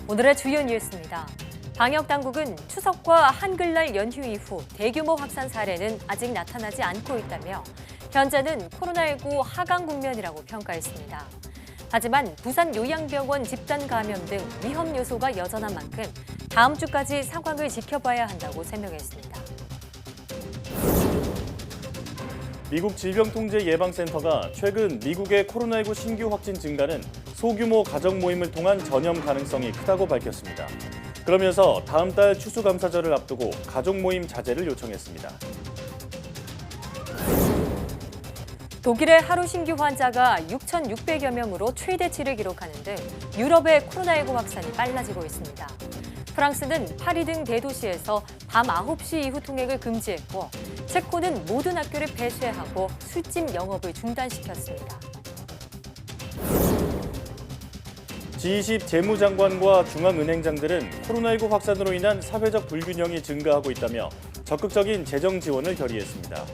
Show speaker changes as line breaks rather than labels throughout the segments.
오늘의 주요 뉴스입니다. 방역당국은 추석과 한글날 연휴 이후 대규모 확산 사례는 아직 나타나지 않고 있다며 현재는 코로나19 하강 국면이라고 평가했습니다. 하지만 부산 요양병원 집단 감염 등 위험 요소가 여전한 만큼 다음 주까지 상황을 지켜봐야 한다고 설명했습니다.
미국 질병통제예방센터가 최근 미국의 코로나19 신규 확진 증가는 소규모 가족 모임을 통한 전염 가능성이 크다고 밝혔습니다. 그러면서 다음 달 추수감사절을 앞두고 가족 모임 자제를 요청했습니다.
독일의 하루 신규 환자가 6,600여 명으로 최대치를 기록하는 등 유럽의 코로나19 확산이 빨라지고 있습니다. 프랑스는 파리 등 대도시에서 밤 9시 이후 통행을 금지했고 체코는 모든 학교를 폐쇄하고 술집 영업을 중단시켰습니다.
G20 재무장관과 중앙은행장들은 코로나19 확산으로 인한 사회적 불균형이 증가하고 있다며 적극적인 재정 지원을 결의했습니다.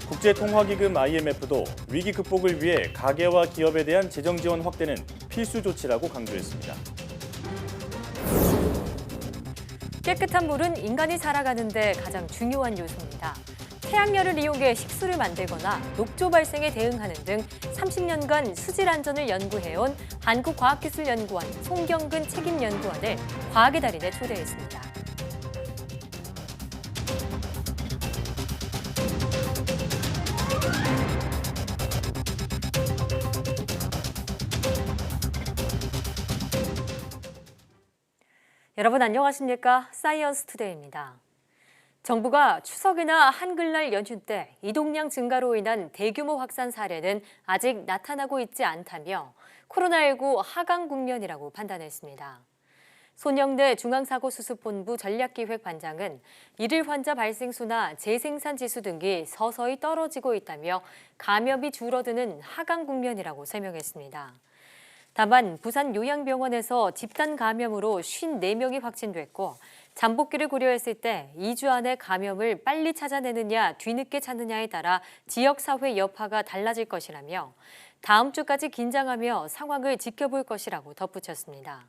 국제통화기금 IMF도 위기 극복을 위해 가계와 기업에 대한 재정 지원 확대는 필수 조치라고 강조했습니다.
깨끗한 물은 인간이 살아가는 데 가장 중요한 요소입니다. 태양열을 이용해 식수를 만들거나 녹조 발생에 대응하는 등 30년간 수질 안전을 연구해온 한국과학기술연구원 송경근 책임연구원을 과학의 달인에 초대했습니다. 여러분 안녕하십니까? 사이언스 투데이입니다. 정부가 추석이나 한글날 연휴 때 이동량 증가로 인한 대규모 확산 사례는 아직 나타나고 있지 않다며 코로나19 하강 국면이라고 판단했습니다. 손영래 중앙사고수습본부 전략기획반장은 일일 환자 발생 수나 재생산 지수 등이 서서히 떨어지고 있다며 감염이 줄어드는 하강 국면이라고 설명했습니다. 다만 부산 요양병원에서 집단 감염으로 54명이 확진됐고 잠복기를 고려했을 때 2주 안에 감염을 빨리 찾아내느냐 뒤늦게 찾느냐에 따라 지역사회 여파가 달라질 것이라며 다음 주까지 긴장하며 상황을 지켜볼 것이라고 덧붙였습니다.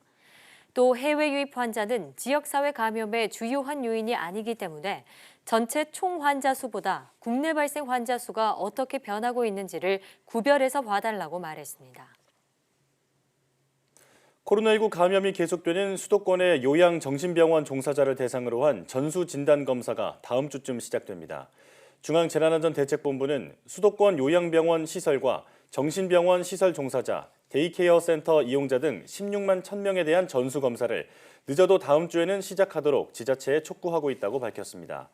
또 해외 유입 환자는 지역사회 감염의 주요한 요인이 아니기 때문에 전체 총 환자 수보다 국내 발생 환자 수가 어떻게 변하고 있는지를 구별해서 봐달라고 말했습니다.
코로나19 감염이 계속되는 수도권의 요양정신병원 종사자를 대상으로 한 전수진단검사가 다음 주쯤 시작됩니다. 중앙재난안전대책본부는 수도권 요양병원 시설과 정신병원 시설 종사자, 데이케어 센터 이용자 등 16만 1,000명에 대한 전수검사를 늦어도 다음 주에는 시작하도록 지자체에 촉구하고 있다고 밝혔습니다.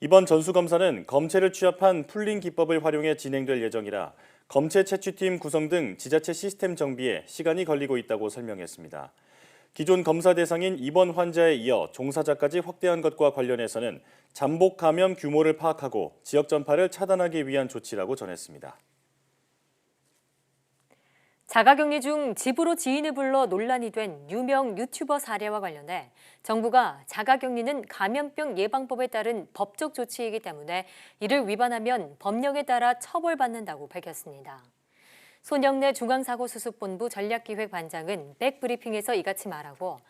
이번 전수검사는 검체를 취합한 풀링 기법을 활용해 진행될 예정이라 검체 채취팀 구성 등 지자체 시스템 정비에 시간이 걸리고 있다고 설명했습니다. 기존 검사 대상인 입원 환자에 이어 종사자까지 확대한 것과 관련해서는 잠복 감염 규모를 파악하고 지역 전파를 차단하기 위한 조치라고 전했습니다.
자가격리 중 집으로 지인을 불러 논란이 된 유명 유튜버 사례와 관련해 정부가 자가격리는 감염병 예방법에 따른 법적 조치이기 때문에 이를 위반하면 법령에 따라 처벌받는다고 밝혔습니다. 손영래 중앙사고수습본부 전략기획반장은 백브리핑에서 이같이 말하고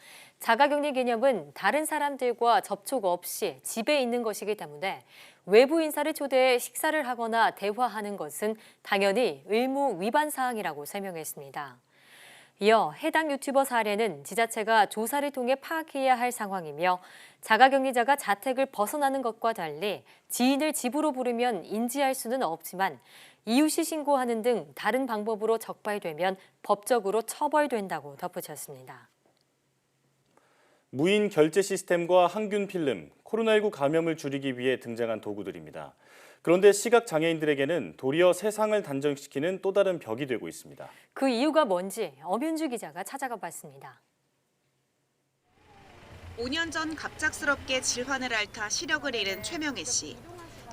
자가격리 개념은 다른 사람들과 접촉 없이 집에 있는 것이기 때문에 외부 인사를 초대해 식사를 하거나 대화하는 것은 당연히 의무 위반 사항이라고 설명했습니다. 이어 해당 유튜버 사례는 지자체가 조사를 통해 파악해야 할 상황이며 자가격리자가 자택을 벗어나는 것과 달리 지인을 집으로 부르면 인지할 수는 없지만 이웃이 신고하는 등 다른 방법으로 적발되면 법적으로 처벌된다고 덧붙였습니다.
무인 결제 시스템과 항균 필름, 코로나19 감염을 줄이기 위해 등장한 도구들입니다. 그런데 시각장애인들에게는 도리어 세상을 단정시키는 또 다른 벽이 되고 있습니다.
그 이유가 뭔지 엄윤주 기자가 찾아가 봤습니다.
5년 전 갑작스럽게 질환을 앓다 시력을 잃은 최명혜 씨.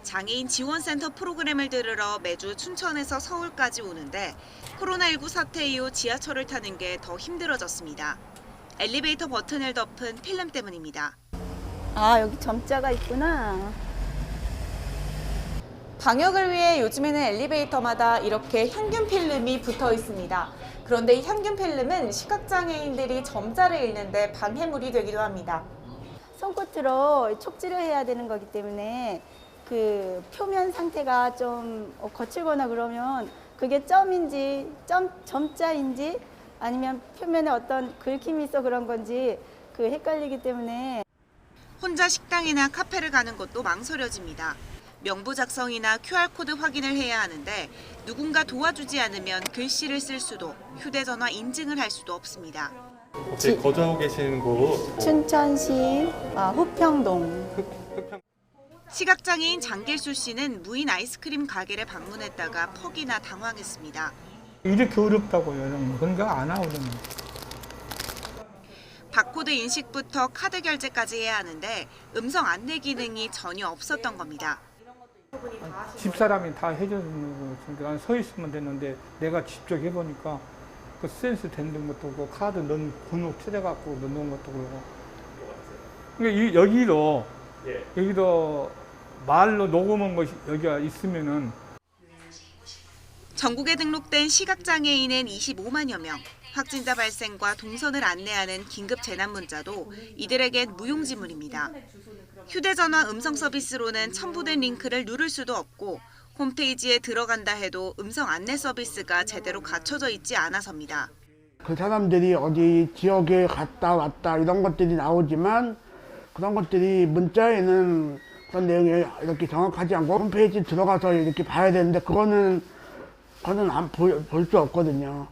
장애인 지원센터 프로그램을 들으러 매주 춘천에서 서울까지 오는데 코로나19 사태 이후 지하철을 타는 게 더 힘들어졌습니다. 엘리베이터 버튼을 덮은 필름 때문입니다.
아, 여기 점자가 있구나. 방역을 위해 요즘에는 엘리베이터마다 이렇게 향균 필름이 붙어 있습니다. 그런데 이 향균 필름은 시각장애인들이 점자를 읽는데 방해물이 되기도 합니다.
손끝으로 촉지를 해야 되는 거기 때문에 그 표면 상태가 좀 거칠거나 그러면 그게 점인지 점자인지 아니면 표면에 어떤 긁힘이 있어 그런 건지 그 헷갈리기 때문에
혼자 식당이나 카페를 가는 것도 망설여집니다. 명부 작성이나 QR코드 확인을 해야 하는데 누군가 도와주지 않으면 글씨를 쓸 수도 휴대전화 인증을 할 수도 없습니다.
혹시 거주하고 계시는 곳
춘천시 후평동.
시각장애인 장길수 씨는 무인 아이스크림 가게를 방문했다가 퍽이나 당황했습니다.
이렇게 어렵다고요. 그러니까 안 하거든요.
바코드 인식부터 카드 결제까지 해야 하는데 음성 안내 기능이 전혀 없었던 겁니다.
집사람이 다 해주는 거 그러니까 난 서 있으면 됐는데 내가 직접 해보니까 그 센스 되는 것도 그렇고 카드 넣은 번호 찾아갖고 넣는 것도 그렇고 그러니까 여기도 말로 녹음한 것이 여기가 있으면은
전국에 등록된 시각장애인은 25만여 명. 확진자 발생과 동선을 안내하는 긴급 재난 문자도 이들에겐 무용지물입니다. 휴대전화 음성 서비스로는 첨부된 링크를 누를 수도 없고 홈페이지에 들어간다 해도 음성 안내 서비스가 제대로 갖춰져 있지 않아서입니다.
그 사람들이 어디 지역에 갔다 왔다 이런 것들이 나오지만 그런 것들이 문자에는 그런 내용이 이렇게 정확하지 않고 홈페이지 들어가서 이렇게 봐야 되는데 그거는 볼 수 없거든요.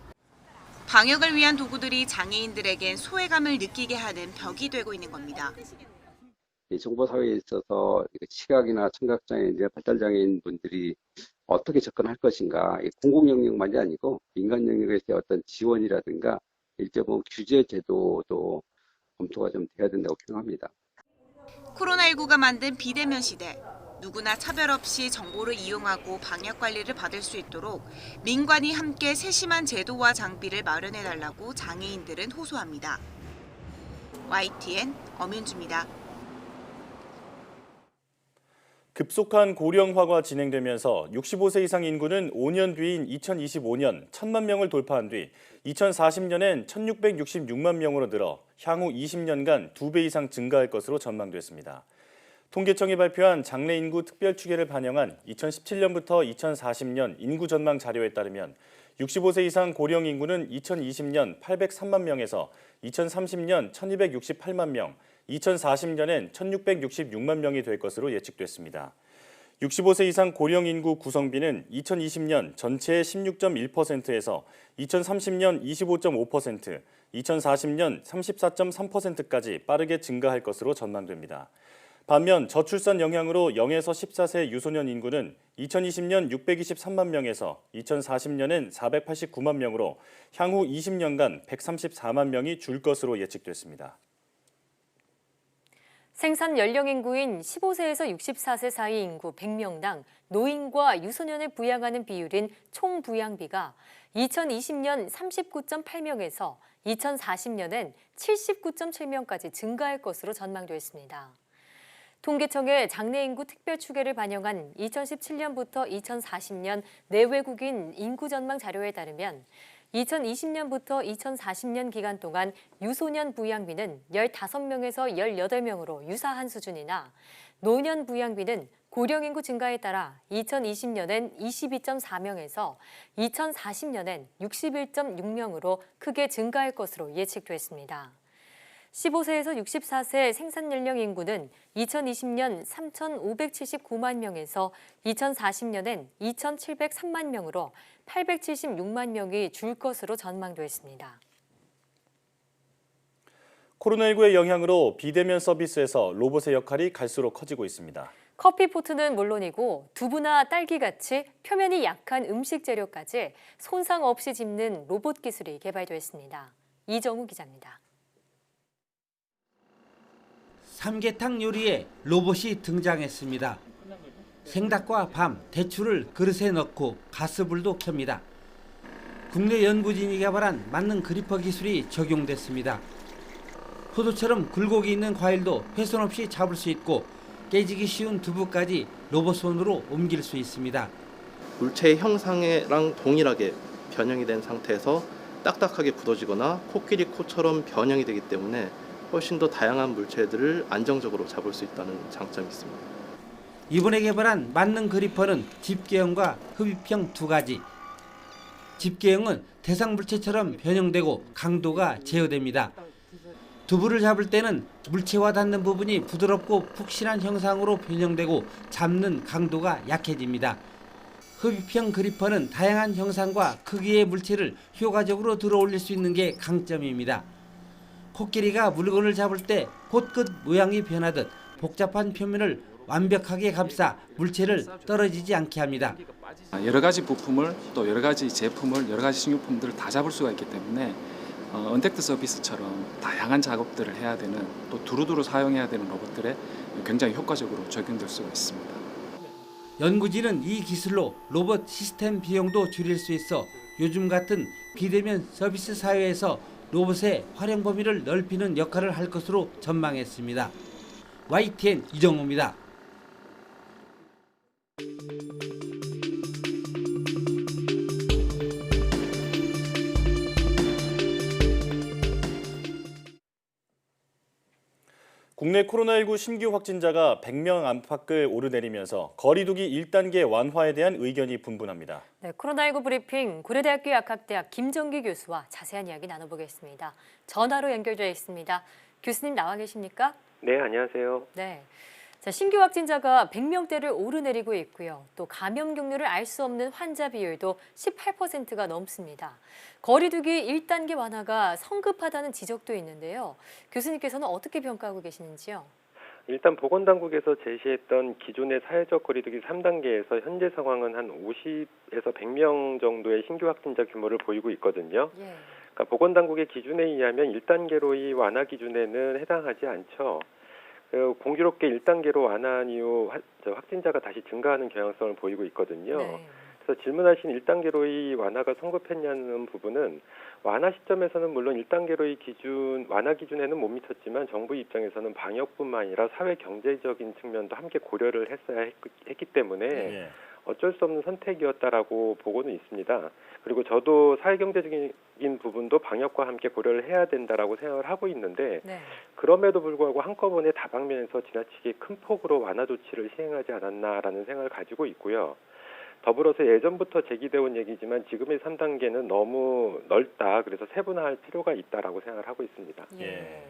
방역을 위한 도구들이 장애인들에겐 소외감을 느끼게 하는 벽이 되고 있는 겁니다.
정보사회에 있어서 시각이나 청각장애인, 발달장애인 분들이 어떻게 접근할 것인가, 공공영역만이 아니고 민간 영역에서의 어떤 지원이라든가 일정 규제 제도도 검토가 좀 돼야 된다고 생각합니다.
코로나19가 만든 비대면 시대. 누구나 차별 없이 정보를 이용하고 방역 관리를 받을 수 있도록 민관이 함께 세심한 제도와 장비를 마련해달라고 장애인들은 호소합니다. YTN 엄윤주입니다.
급속한 고령화가 진행되면서 65세 이상 인구는 5년 뒤인 2025년 1,000만 명을 돌파한 뒤 2040년엔 1,666만 명으로 늘어 향후 20년간 2배 이상 증가할 것으로 전망됐습니다. 통계청이 발표한 장래인구 특별추계를 반영한 2017년부터 2040년 인구 전망 자료에 따르면 65세 이상 고령 인구는 2020년 803만 명에서 2030년 1268만 명, 2040년엔 1666만 명이 될 것으로 예측됐습니다. 65세 이상 고령 인구 구성비는 2020년 전체의 16.1%에서 2030년 25.5%, 2040년 34.3%까지 빠르게 증가할 것으로 전망됩니다. 반면 저출산 영향으로 0에서 14세 유소년 인구는 2020년 623만 명에서 2040년엔 489만 명으로 향후 20년간 134만 명이 줄 것으로 예측됐습니다.
생산 연령 인구인 15세에서 64세 사이 인구 100명당 노인과 유소년을 부양하는 비율인 총 부양비가 2020년 39.8명에서 2040년엔 79.7명까지 증가할 것으로 전망됐습니다. 통계청의 장래인구 특별추계를 반영한 2017년부터 2040년 내외국인 인구 전망 자료에 따르면 2020년부터 2040년 기간 동안 유소년 부양비는 15명에서 18명으로 유사한 수준이나 노년 부양비는 고령 인구 증가에 따라 2020년엔 22.4명에서 2040년엔 61.6명으로 크게 증가할 것으로 예측됐습니다. 15세에서 64세 생산 연령 인구는 2020년 3,579만 명에서 2040년엔 2,703만 명으로 876만 명이 줄 것으로 전망됐습니다.
코로나19의 영향으로 비대면 서비스에서 로봇의 역할이 갈수록 커지고 있습니다.
커피포트는 물론이고 두부나 딸기같이 표면이 약한 음식 재료까지 손상 없이 집는 로봇 기술이 개발됐습니다. 이정우 기자입니다.
삼계탕 요리에 로봇이 등장했습니다. 생닭과 밤, 대추를 그릇에 넣고 가스불도 켭니다. 국내 연구진이 개발한 만능 그리퍼 기술이 적용됐습니다. 포도처럼 굴곡이 있는 과일도 훼손 없이 잡을 수 있고 깨지기 쉬운 두부까지 로봇 손으로 옮길 수 있습니다.
물체의 형상이랑 동일하게 변형이 된 상태에서 딱딱하게 굳어지거나 코끼리 코처럼 변형이 되기 때문에 훨씬 더 다양한 물체들을 안정적으로 잡을 수 있다는 장점이 있습니다.
이번에 개발한 만능 그리퍼는 집게형과 흡입형 두 가지. 집게형은 대상 물체처럼 변형되고 강도가 제어됩니다. 두부를 잡을 때는 물체와 닿는 부분이 부드럽고 푹신한 형상으로 변형되고 잡는 강도가 약해집니다. 흡입형 그리퍼는 다양한 형상과 크기의 물체를 효과적으로 들어 올릴 수 있는 게 강점입니다. 코끼리가 물건을 잡을 때 꽃끝 모양이 변하듯 복잡한 표면을 완벽하게 감싸 물체를 떨어지지 않게 합니다.
여러 가지 부품을 또 여러 가지 제품을 여러 가지 식료품들을 다 잡을 수가 있기 때문에 언택트 서비스처럼 다양한 작업들을 해야 되는 또 두루두루 사용해야 되는 로봇들에 굉장히 효과적으로 적용될 수가 있습니다.
연구진은 이 기술로 로봇 시스템 비용도 줄일 수 있어 요즘 같은 비대면 서비스 사회에서 로봇의 활용 범위를 넓히는 역할을 할 것으로 전망했습니다. YTN 이정우입니다.
국내 코로나19 신규 확진자가 100명 안팎을 오르내리면서 거리두기 1단계 완화에 대한 의견이 분분합니다.
네, 코로나19 브리핑 고려대학교 약학대학 김정기 교수와 자세한 이야기 나눠보겠습니다. 전화로 연결되어 있습니다. 교수님 나와 계십니까?
네, 안녕하세요.
네. 자, 신규 확진자가 100명대를 오르내리고 있고요. 또 감염 경로를 알 수 없는 환자 비율도 18%가 넘습니다. 거리두기 1단계 완화가 성급하다는 지적도 있는데요. 교수님께서는 어떻게 평가하고 계시는지요?
일단 보건당국에서 제시했던 기존의 사회적 거리두기 3단계에서 현재 상황은 한 50에서 100명 정도의 신규 확진자 규모를 보이고 있거든요.
예.
그러니까 보건당국의 기준에 의하면 1단계로의 완화 기준에는 해당하지 않죠. 공교롭게 1단계로 완화한 이후 확진자가 다시 증가하는 경향성을 보이고 있거든요.
네.
그래서 질문하신 1단계로의 완화가 성급했냐는 부분은 완화 시점에서는 물론 1단계로의 완화 기준에는 못 미쳤지만 정부 입장에서는 방역뿐만 아니라 사회 경제적인 측면도 함께 고려를 했어야 했기 때문에
네.
어쩔 수 없는 선택이었다라고 보고는 있습니다. 그리고 저도 사회경제적인 부분도 방역과 함께 고려를 해야 된다라고 생각을 하고 있는데
네.
그럼에도 불구하고 한꺼번에 다방면에서 지나치게 큰 폭으로 완화 조치를 시행하지 않았나라는 생각을 가지고 있고요. 더불어서 예전부터 제기되어 온 얘기지만 지금의 3단계는 너무 넓다. 그래서 세분화할 필요가 있다라고 생각을 하고 있습니다.
예.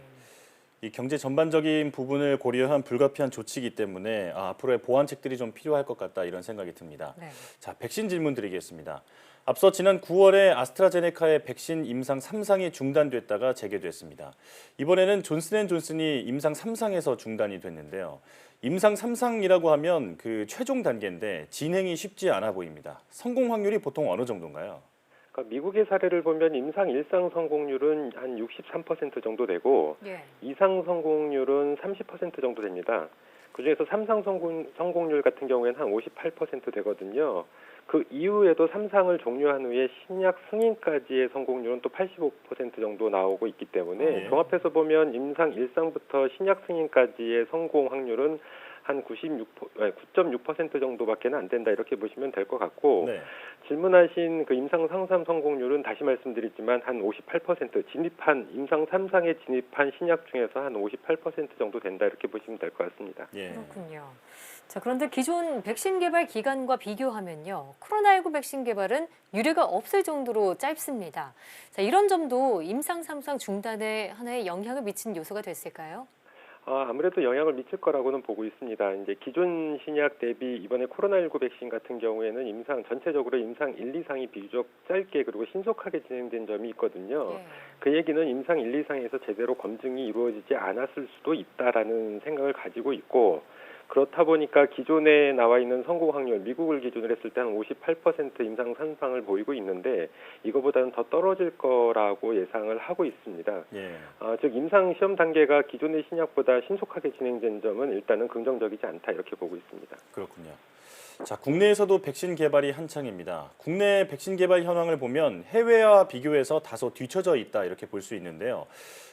이 경제 전반적인 부분을 고려한 불가피한 조치이기 때문에 앞으로의 보완책들이 좀 필요할 것 같다 이런 생각이 듭니다.
네.
자, 백신 질문 드리겠습니다. 앞서 지난 9월에 아스트라제네카의 백신 임상 3상이 중단됐다가 재개됐습니다. 이번에는 존슨앤존슨이 임상 3상에서 중단이 됐는데요. 임상 3상이라고 하면 그 최종 단계인데 진행이 쉽지 않아 보입니다. 성공 확률이 보통 어느 정도인가요?
그러니까 미국의 사례를 보면 임상 1상 성공률은 한 63% 정도 되고
예.
2상 성공률은 30% 정도 됩니다. 그중에서 3상 성공률 같은 경우에는 한 58% 되거든요. 그 이후에도 3상을 종료한 후에 신약 승인까지의 성공률은 또 85% 정도 나오고 있기 때문에 종합해서 보면 임상 1상부터 신약 승인까지의 성공 확률은 한 9.6% 정도밖에 안 된다 이렇게 보시면 될 것 같고
네.
질문하신 그 임상 상삼 성공률은 다시 말씀드리지만 한 58% 임상 3상에 진입한 신약 중에서 한 58% 정도 된다 이렇게 보시면 될 것 같습니다.
예.
그렇군요. 자, 그런데 기존 백신 개발 기간과 비교하면요. 코로나19 백신 개발은 유례가 없을 정도로 짧습니다. 자, 이런 점도 임상 3상 중단에 하나의 영향을 미친 요소가 됐을까요?
아무래도 영향을 미칠 거라고는 보고 있습니다. 이제 기존 신약 대비 이번에 코로나19 백신 같은 경우에는 전체적으로 임상 1, 2상이 비교적 짧게 그리고 신속하게 진행된 점이 있거든요.
네.
그 얘기는 임상 1, 2상에서 제대로 검증이 이루어지지 않았을 수도 있다라는 생각을 가지고 있고 그렇다 보니까 기존에 나와 있는 성공 확률, 미국을 기준으로 했을 때 한 58% 임상 3상을 보이고 있는데 이거보다는 더 떨어질 거라고 예상을 하고 있습니다.
예.
즉 임상 시험 단계가 기존의 신약보다 신속하게 진행된 점은 일단은 긍정적이지 않다 이렇게 보고 있습니다.
그렇군요. 자, 국내에서도 백신 개발이 한창입니다. 국내 백신 개발 현황을 보면 해외와 비교해서 다소 뒤처져 있다 이렇게 볼 수 있는데요.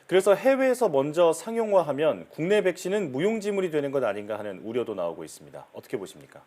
그래서 해외에서 먼저 상용화하면 국내 백신은 무용지물이 되는 것 아닌가 하는 우려도 나오고 있습니다. 어떻게 보십니까?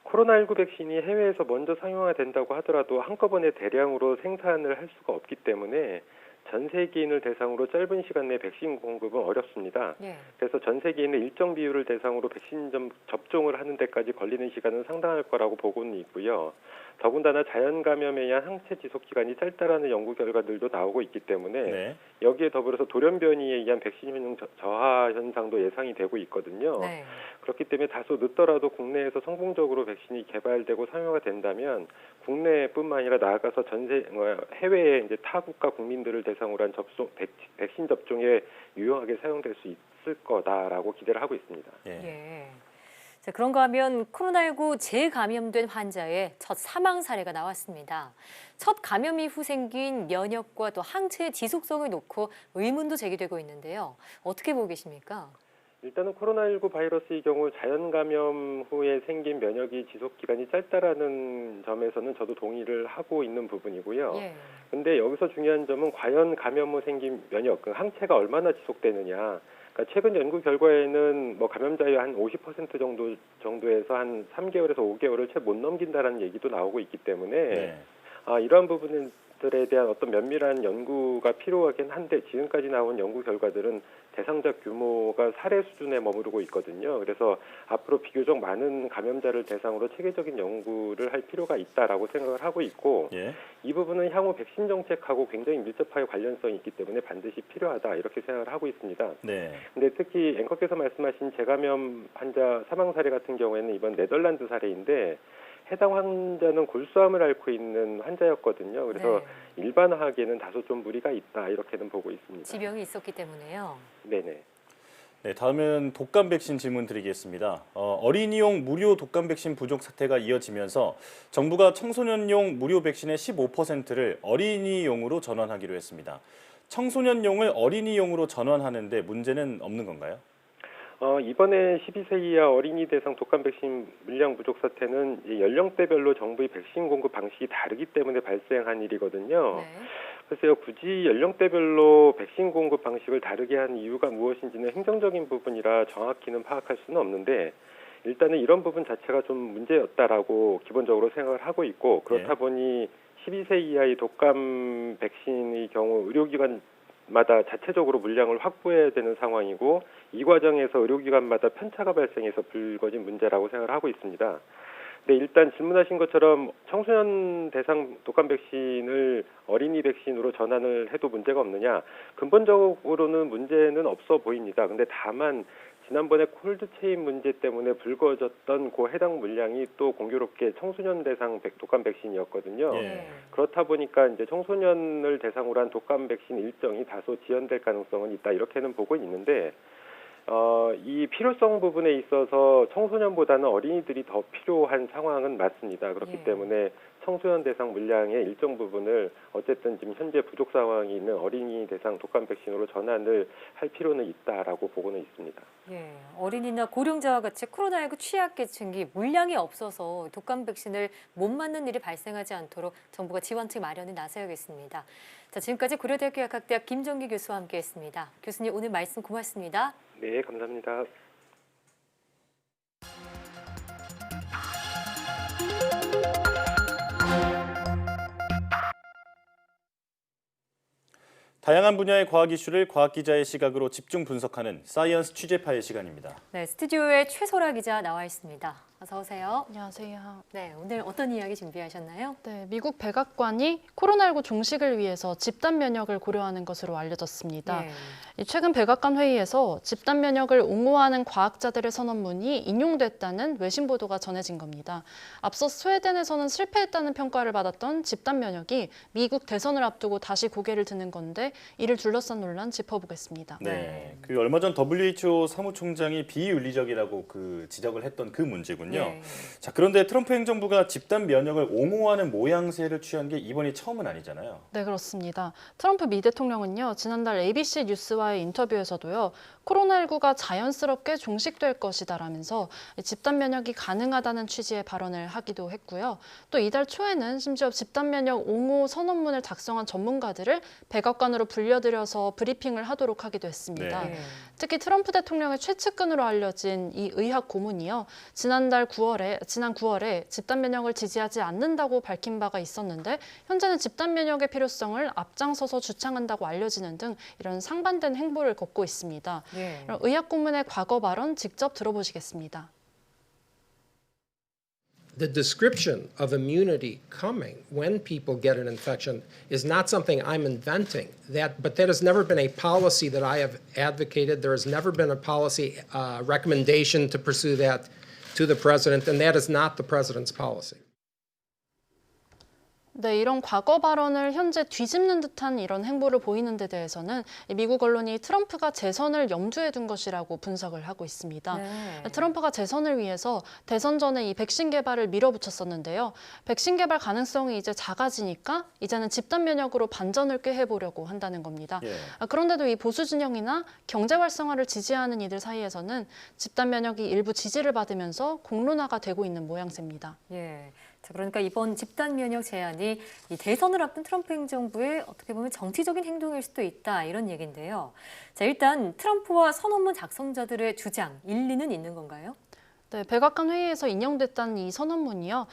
코로나19 백신이 해외에서 먼저 상용화된다고 하더라도 한꺼번에 대량으로 생산을 할 수가 없기 때문에 전 세계인을 대상으로 짧은 시간 내 백신 공급은 어렵습니다.
네.
그래서 전 세계인의 일정 비율을 대상으로 백신 접종을 하는 데까지 걸리는 시간은 상당할 거라고 보고는 있고요. 더군다나 자연 감염에 의한 항체 지속 기간이 짧다라는 연구 결과들도 나오고 있기 때문에
네.
여기에 더불어서 돌연변이에 의한 백신 효능 저하 현상도 예상이 되고 있거든요.
네.
그렇기 때문에 다소 늦더라도 국내에서 성공적으로 백신이 개발되고 상용화 된다면 국내뿐만 아니라 나아가서 해외의 이제 타 국가 국민들을 대상으로 한 백신 접종에 유용하게 사용될 수 있을 거다라고 기대를 하고 있습니다.
예. 자, 그런가 하면 코로나19 재감염된 환자의 첫 사망 사례가 나왔습니다. 첫 감염 이후 생긴 면역과 또 항체의 지속성을 놓고 의문도 제기되고 있는데요. 어떻게 보고 계십니까?
일단은 코로나19 바이러스의 경우 자연 감염 후에 생긴 면역이 지속 기간이 짧다라는 점에서는 저도 동의를 하고 있는 부분이고요. 근데 여기서 중요한 점은 과연 감염 후 생긴 면역, 그 항체가 얼마나 지속되느냐. 그러니까 최근 연구 결과에는 뭐 감염자의 한 50% 정도에서 한 3개월에서 5개월을 채 못 넘긴다라는 얘기도 나오고 있기 때문에 이러한 부분들에 대한 어떤 면밀한 연구가 필요하긴 한데 지금까지 나온 연구 결과들은 대상자 규모가 사례 수준에 머무르고 있거든요. 그래서 앞으로 비교적 많은 감염자를 대상으로 체계적인 연구를 할 필요가 있다라고 생각을 하고 있고 이 부분은 향후 백신 정책하고 굉장히 밀접하게 관련성이 있기 때문에 반드시 필요하다 이렇게 생각을 하고 있습니다. 근데 특히 앵커께서 말씀하신 재감염 환자 사망 사례 같은 경우에는 이번 네덜란드 사례인데 해당 환자는 골수암을 앓고 있는 환자였거든요. 그래서 일반화하기에는 다소 좀 무리가 있다 이렇게는 보고 있습니다.
지병이 있었기 때문에요.
네네.
네, 다음은 독감 백신 질문 드리겠습니다. 어린이용 무료 독감 백신 부족 사태가 이어지면서 정부가 청소년용 무료 백신의 15%를 어린이용으로 전환하기로 했습니다. 청소년용을 어린이용으로 전환하는데 문제는 없는 건가요?
이번에 12세 이하 어린이 대상 독감 백신 물량 부족 사태는 연령대별로 정부의 백신 공급 방식이 다르기 때문에 발생한 일이거든요. 글쎄요, 굳이 연령대별로 백신 공급 방식을 다르게 한 이유가 무엇인지는 행정적인 부분이라 정확히는 파악할 수는 없는데 일단은 이런 부분 자체가 좀 문제였다라고 기본적으로 생각을 하고 있고 그렇다 보니 12세 이하의 독감 백신의 경우 의료기관마다 자체적으로 물량을 확보해야 되는 상황이고 이 과정에서 의료기관마다 편차가 발생해서 불거진 문제라고 생각을 하고 있습니다. 네, 일단 질문하신 것처럼 청소년 대상 독감 백신을 어린이 백신으로 전환을 해도 문제가 없느냐? 근본적으로는 문제는 없어 보입니다. 근데 다만 지난번에 콜드체인 문제 때문에 불거졌던 그 해당 물량이 또 공교롭게 청소년 대상 독감 백신이었거든요. 그렇다 보니까 이제 청소년을 대상으로 한 독감 백신 일정이 다소 지연될 가능성은 있다 이렇게는 보고 있는데 이 필요성 부분에 있어서 청소년보다는 어린이들이 더 필요한 상황은 맞습니다. 그렇기 때문에 청소년 대상 물량의 일정 부분을 어쨌든 지금 현재 부족 상황이 있는 어린이 대상 독감 백신으로 전환을 할 필요는 있다라고 보고는 있습니다.
어린이나 고령자와 같이 코로나19 취약계층이 물량이 없어서 독감 백신을 못 맞는 일이 발생하지 않도록 정부가 지원책 마련에 나서야겠습니다. 자, 지금까지 고려대학교 약학대학 김정기 교수와 함께했습니다. 교수님 오늘 말씀 고맙습니다.
네, 감사합니다.
다양한 분야의 과학 이슈를 과학 기자의 시각으로 집중 분석하는 사이언스 취재파의 시간입니다.
네, 스튜디오에 최소라 기자 나와 있습니다. 어서 오세요.
안녕하세요.
네, 오늘 어떤 이야기 준비하셨나요?
네, 미국 백악관이 코로나19 종식을 위해서 집단 면역을 고려하는 것으로 알려졌습니다. 최근 백악관 회의에서 집단 면역을 옹호하는 과학자들의 선언문이 인용됐다는 외신 보도가 전해진 겁니다. 앞서 스웨덴에서는 실패했다는 평가를 받았던 집단 면역이 미국 대선을 앞두고 다시 고개를 드는 건데 이를 둘러싼 논란 짚어보겠습니다.
네, 얼마 전 WHO 사무총장이 비윤리적이라고 지적을 했던 그 문제군요. 거거든요.
네.
자, 그런데 트럼프 행정부가 집단 면역을 옹호하는 모양새를 취한 게 이번이 처음은 아니잖아요.
네, 그렇습니다. 트럼프 미 대통령은요, 지난달 ABC 뉴스와의 인터뷰에서도요, 코로나19가 자연스럽게 종식될 것이다라면서 집단 면역이 가능하다는 취지의 발언을 하기도 했고요. 또 이달 초에는 심지어 집단 면역 옹호 선언문을 작성한 전문가들을 백악관으로 불려들여서 브리핑을 하도록 하기도 했습니다.
네.
특히 트럼프 대통령의 최측근으로 알려진 이 의학 고문이요, 지난 9월에 집단 면역을 지지하지 않는다고 밝힌 바가 있었는데 현재는 집단 면역의 필요성을 앞장서서 주창한다고 알려지는 등 이런 상반된 행보를 걷고 있습니다.
네.
의학 고문의 과거 발언 직접 들어보시겠습니다.
The description of immunity coming when people get an infection is not something I'm inventing. But that has never been a policy that I have advocated. There has never been a policy recommendation to pursue that to the president, and that is not the president's policy.
네, 이런 과거 발언을 현재 뒤집는 듯한 이런 행보를 보이는 데 대해서는 미국 언론이 트럼프가 재선을 염두에 둔 것이라고 분석을 하고 있습니다.
네.
트럼프가 재선을 위해서 대선 전에 이 백신 개발을 밀어붙였었는데요. 백신 개발 가능성이 이제 작아지니까 이제는 집단 면역으로 반전을 꾀해보려고 한다는 겁니다.
예.
그런데도 이 보수 진영이나 경제 활성화를 지지하는 이들 사이에서는 집단 면역이 일부 지지를 받으면서 공론화가 되고 있는 모양새입니다.
예. 자, 그러니까 이번 집단 면역 제안이 이 대선을 앞둔 트럼프 행정부의 어떻게 보면 정치적인 행동일 수도 있다 이런 얘기인데요. 자, 일단 트럼프와 선언문 작성자들의 주장, 일리는 있는 건가요?
네, 백악관 회의에서 인용됐다는 이 선언문이요.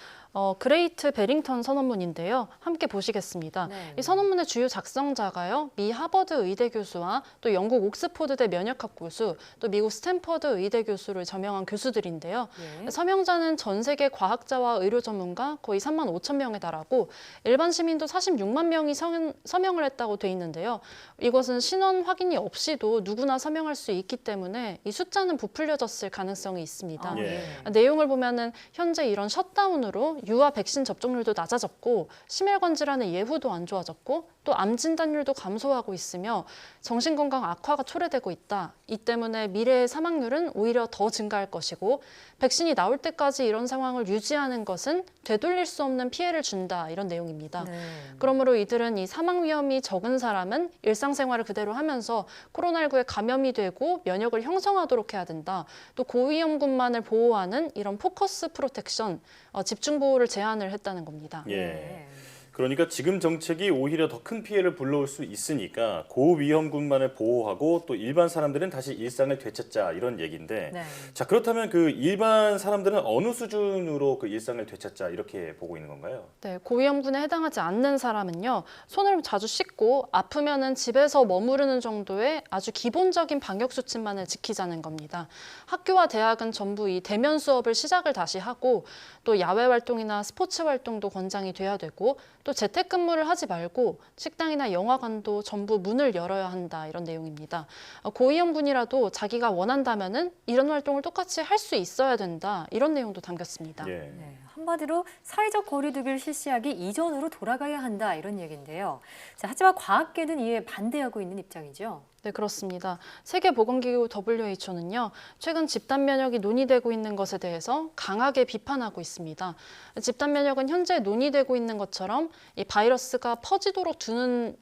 그레이트 베링턴 선언문인데요. 함께 보시겠습니다.
네.
이 선언문의 주요 작성자가요. 미 하버드 의대 교수와 또 영국 옥스포드대 면역학 교수, 또 미국 스탠퍼드 의대 교수를 저명한 교수들인데요.
네.
서명자는 전 세계 과학자와 의료 전문가 거의 3만 5천 명에 달하고 일반 시민도 46만 명이 서명을 했다고 돼 있는데요. 이것은 신원 확인이 없이도 누구나 서명할 수 있기 때문에 이 숫자는 부풀려졌을 가능성이 있습니다.
예.
내용을 보면은 현재 이런 셧다운으로 유아 백신 접종률도 낮아졌고 심혈관 질환의 예후도 안 좋아졌고 또 암 진단율도 감소하고 있으며 정신건강 악화가 초래되고 있다. 이 때문에 미래의 사망률은 오히려 더 증가할 것이고 백신이 나올 때까지 이런 상황을 유지하는 것은 되돌릴 수 없는 피해를 준다. 이런 내용입니다.
네.
그러므로 이들은 이 사망 위험이 적은 사람은 일상생활을 그대로 하면서 코로나19에 감염이 되고 면역을 형성하도록 해야 된다. 또 고위험군만을 보호하는 이런 포커스 프로텍션, 집중 보호를 제안을 했다는 겁니다.
예. 그러니까 지금 정책이 오히려 더 큰 피해를 불러올 수 있으니까 고위험군만을 보호하고 또 일반 사람들은 다시 일상을 되찾자 이런 얘기인데
네.
자, 그렇다면 그 일반 사람들은 어느 수준으로 그 일상을 되찾자 이렇게 보고 있는 건가요?
네, 고위험군에 해당하지 않는 사람은요. 손을 자주 씻고 아프면은 집에서 머무르는 정도의 아주 기본적인 방역 수칙만을 지키자는 겁니다. 학교와 대학은 전부 이 대면 수업을 시작을 다시 하고 또 야외 활동이나 스포츠 활동도 권장이 돼야 되고 또 재택근무를 하지 말고 식당이나 영화관도 전부 문을 열어야 한다 이런 내용입니다. 고위험군이라도 자기가 원한다면은 이런 활동을 똑같이 할 수 있어야 된다 이런 내용도 담겼습니다.
예.
네, 한마디로 사회적 거리두기를 실시하기 이전으로 돌아가야 한다 이런 얘기인데요. 자, 하지만 과학계는 이에 반대하고 있는 입장이죠.
네, 그렇습니다. 세계보건기구 WHO는요, 최근 집단 면역이 논의되고 있는 것에 대해서 강하게 비판하고 있습니다. 집단 면역은 현재 논의되고 있는 것처럼 이 바이러스가 퍼지도록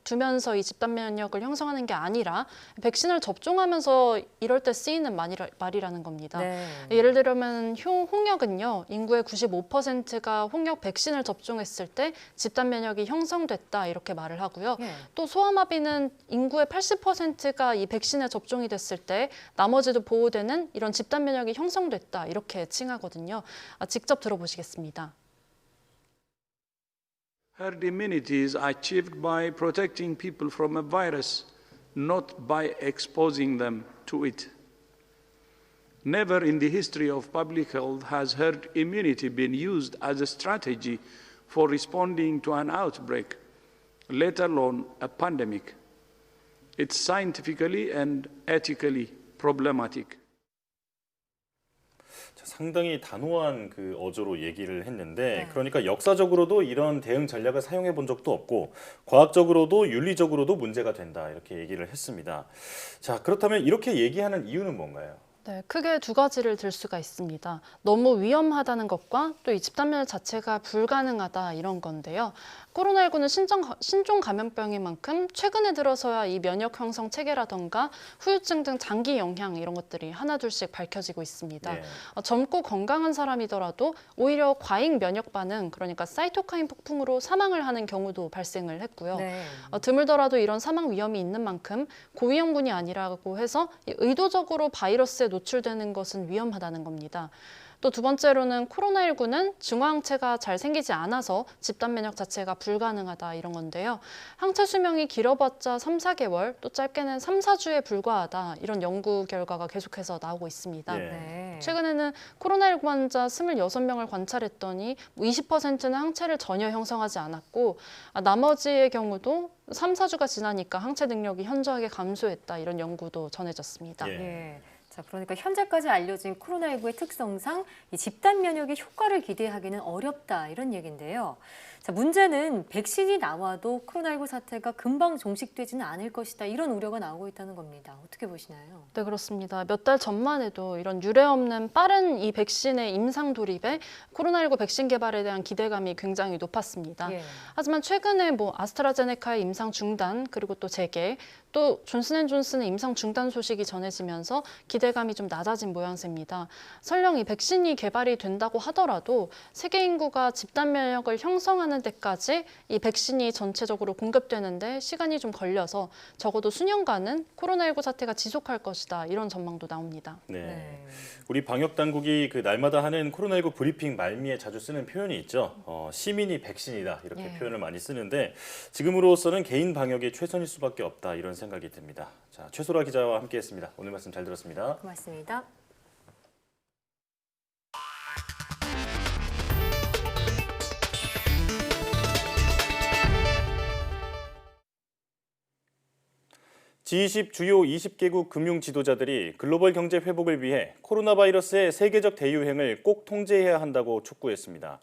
두면서 이 집단 면역을 형성하는 게 아니라 백신을 접종하면서 이럴 때 쓰이는 말이라는 겁니다.
네.
예를 들면 홍역은요, 인구의 95%가 홍역 백신을 접종했을 때 집단 면역이 형성됐다 이렇게 말을 하고요.
예.
또 소아마비는 인구의 80%가 이 백신에 접종이 됐을 때 나머지도 보호되는 이런 집단 면역이 형성됐다 이렇게 칭하거든요. 직접 들어보시겠습니다.
Herd immunity is achieved by protecting people from a virus, not by exposing them to it. Never in the history of public health has herd immunity been used as a strategy for responding to an outbreak, let alone a pandemic. It's scientifically and ethically problematic.
상당히 단호한 그 어조로 얘기를 했는데 그러니까 역사적으로도 이런 대응 전략을 사용해 본 적도 없고 과학적으로도 윤리적으로도 문제가 된다 이렇게 얘기를 했습니다. 자, 그렇다면 이렇게 얘기하는 이유는 뭔가요?
네, 크게 두 가지를 들 수가 있습니다. 너무 위험하다는 것과 또 이 집단 면역 자체가 불가능하다 이런 건데요. 코로나19는 신종 감염병인 만큼 최근에 들어서야 이 면역 형성 체계라던가 후유증 등 장기 영향 이런 것들이 하나둘씩 밝혀지고 있습니다.
네.
젊고 건강한 사람이더라도 오히려 과잉 면역 반응, 그러니까 사이토카인 폭풍으로 사망을 하는 경우도 발생을 했고요.
네.
드물더라도 이런 사망 위험이 있는 만큼 고위험군이 아니라고 해서 의도적으로 바이러스에 노출되는 것은 위험하다는 겁니다. 또 두 번째로는 코로나19는 중화항체가 잘 생기지 않아서 집단 면역 자체가 불가능하다 이런 건데요. 항체 수명이 길어봤자 3, 4개월, 또 짧게는 3, 4주에 불과하다 이런 연구 결과가 계속해서 나오고 있습니다.
네.
최근에는 코로나19 환자 26명을 관찰했더니 20%는 항체를 전혀 형성하지 않았고 나머지의 경우도 3, 4주가 지나니까 항체 능력이 현저하게 감소했다 이런 연구도 전해졌습니다.
예. 자, 그러니까 현재까지 알려진 코로나19의 특성상 이 집단 면역의 효과를 기대하기는 어렵다 이런 얘기인데요. 자, 문제는 백신이 나와도 코로나19 사태가 금방 종식되지는 않을 것이다 이런 우려가 나오고 있다는 겁니다. 어떻게 보시나요?
네, 그렇습니다. 몇 달 전만 해도 이런 유례 없는 빠른 이 백신의 임상 도입에 코로나19 백신 개발에 대한 기대감이 굉장히 높았습니다.
예.
하지만 최근에 아스트라제네카의 임상 중단 그리고 또 재개 또 존슨앤존슨의 임상 중단 소식이 전해지면서 기대감이 좀 낮아진 모양새입니다. 설령 이 백신이 개발이 된다고 하더라도 세계 인구가 집단 면역을 형성하는 데까지 이 백신이 전체적으로 공급되는데 시간이 좀 걸려서 적어도 수년간은 코로나19 사태가 지속할 것이다 이런 전망도 나옵니다.
네. 우리 방역 당국이 그 날마다 하는 코로나19 브리핑 말미에 자주 쓰는 표현이 있죠. 시민이 백신이다 이렇게 표현을 많이 쓰는데 지금으로서는 개인 방역이 최선일 수밖에 없다 이런 생각이 듭니다. 자, 최소라 기자와 함께했습니다. 오늘 말씀 잘 들었습니다.
고맙습니다.
G20 주요 20개국 금융 지도자들이 글로벌 경제 회복을 위해 코로나 바이러스의 세계적 대유행을 꼭 통제해야 한다고 촉구했습니다.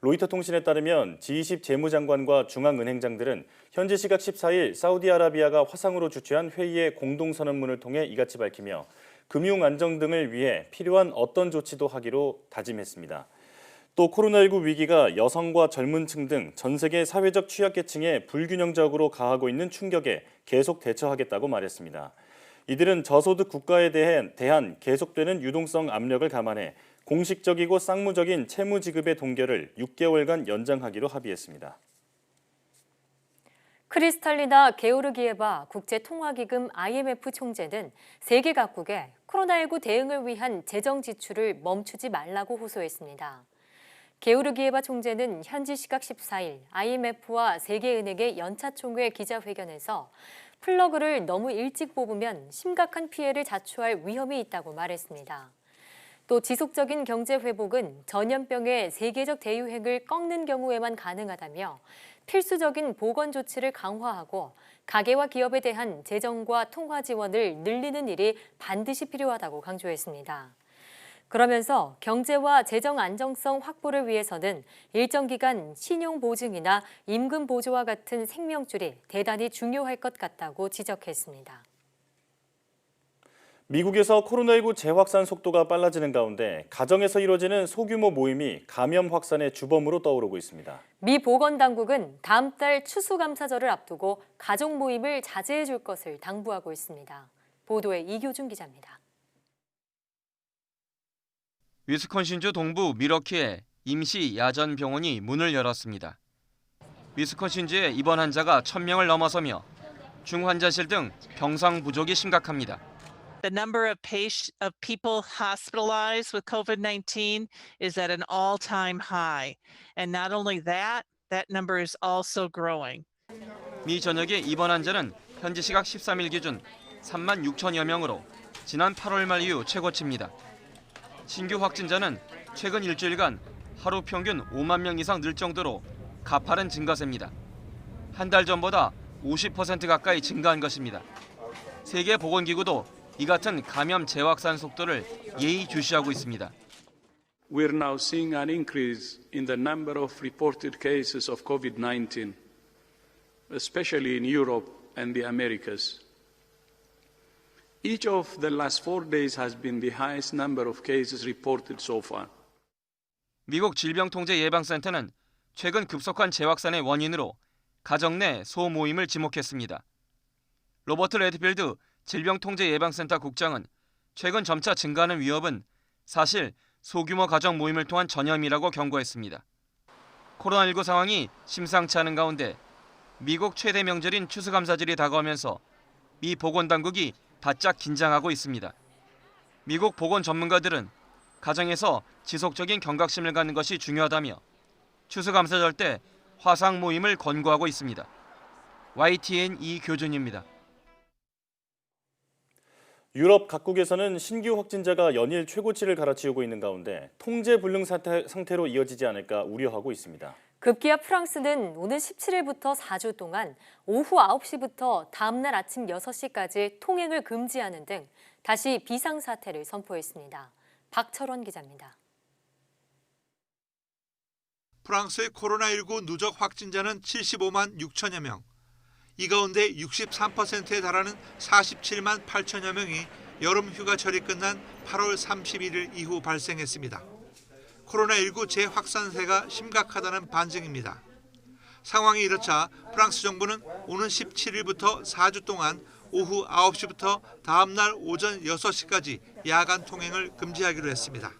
로이터 통신에 따르면 G20 재무장관과 중앙은행장들은 현지 시각 14일 사우디아라비아가 화상으로 주최한 회의의 공동선언문을 통해 이같이 밝히며 금융 안정 등을 위해 필요한 어떤 조치도 하기로 다짐했습니다. 또 코로나19 위기가 여성과 젊은 층 등 전 세계 사회적 취약계층에 불균형적으로 가하고 있는 충격에 계속 대처하겠다고 말했습니다. 이들은 저소득 국가에 대한 계속되는 유동성 압력을 감안해 공식적이고 쌍무적인 채무 지급의 동결을 6개월간 연장하기로 합의했습니다.
크리스탈리나 게오르기에바 국제통화기금 IMF 총재는 세계 각국에 코로나19 대응을 위한 재정 지출을 멈추지 말라고 호소했습니다. 게오르기에바 총재는 현지 시각 14일 IMF와 세계은행의 연차총회 기자회견에서 플러그를 너무 일찍 뽑으면 심각한 피해를 자초할 위험이 있다고 말했습니다. 또 지속적인 경제 회복은 전염병의 세계적 대유행을 꺾는 경우에만 가능하다며 필수적인 보건 조치를 강화하고 가계와 기업에 대한 재정과 통화 지원을 늘리는 일이 반드시 필요하다고 강조했습니다. 그러면서 경제와 재정 안정성 확보를 위해서는 일정 기간 신용 보증이나 임금 보조와 같은 생명줄이 대단히 중요할 것 같다고 지적했습니다.
미국에서 코로나19 재확산 속도가 빨라지는 가운데 가정에서 이루어지는 소규모 모임이 감염 확산의 주범으로 떠오르고 있습니다.
미 보건당국은 다음 달 추수감사절을 앞두고 가족 모임을 자제해 줄 것을 당부하고 있습니다. 보도에 이교준 기자입니다.
위스콘신주 동부 밀워키에 임시 야전 병원이 문을 열었습니다. 위스콘신주의 입원 환자가 1,000명을 넘어서며 중환자실 등 병상 부족이 심각합니다.
The number of people hospitalized with COVID-19 is at an all-time high. And not only that number is also growing.
미 전역의 입원 환자는 현지 시각 13일 기준 3만 6천여 명으로 지난 8월 말 이후 최고치입니다. 신규 확진자는 최근 일주일간 하루 평균 5만 명 이상 늘 정도로 가파른 증가세입니다. 한 달 전보다 50% 가까이 증가한 것입니다. 세계보건기구도 이 같은 감염 재확산 속도를 예의주시하고 있습니다.
We're now seeing an increase in the number of reported cases of COVID-19, especially in Europe and the Americas. Each of the last 4 days has been the highest number of cases reported so far.
미국 질병통제예방센터는 최근 급속한 재확산의 원인으로 가정 내 소모임을 지목했습니다. 로버트 레드필드 질병통제예방센터 국장은 최근 점차 증가하는 위협은 사실 소규모 가정 모임을 통한 전염이라고 경고했습니다. 코로나19 상황이 심상치 않은 가운데 미국 최대 명절인 추수감사절이 다가오면서 미 보건당국이 바짝 긴장하고 있습니다. 미국 보건 전문가들은 가정에서 지속적인 경각심을 갖는 것이 중요하다며 추수감사절 때 화상 모임을 권고하고 있습니다. YTN 이교준입니다.
유럽 각국에서는 신규 확진자가 연일 최고치를 갈아치우고 있는 가운데 통제불능 상태로 이어지지 않을까 우려하고 있습니다.
급기야 프랑스는 오는 17일부터 4주 동안 오후 9시부터 다음날 아침 6시까지 통행을 금지하는 등 다시 비상사태를 선포했습니다. 박철원 기자입니다.
프랑스의 코로나19 누적 확진자는 75만 6천여 명. 이 가운데 63%에 달하는 47만 8천여 명이 여름 휴가철이 끝난 8월 31일 이후 발생했습니다. 코로나19 재확산세가 심각하다는 반증입니다. 상황이 이렇자 프랑스 정부는 오는 17일부터 4주 동안 오후 9시부터 다음 날 오전 6시까지 야간 통행을 금지하기로 했습니다.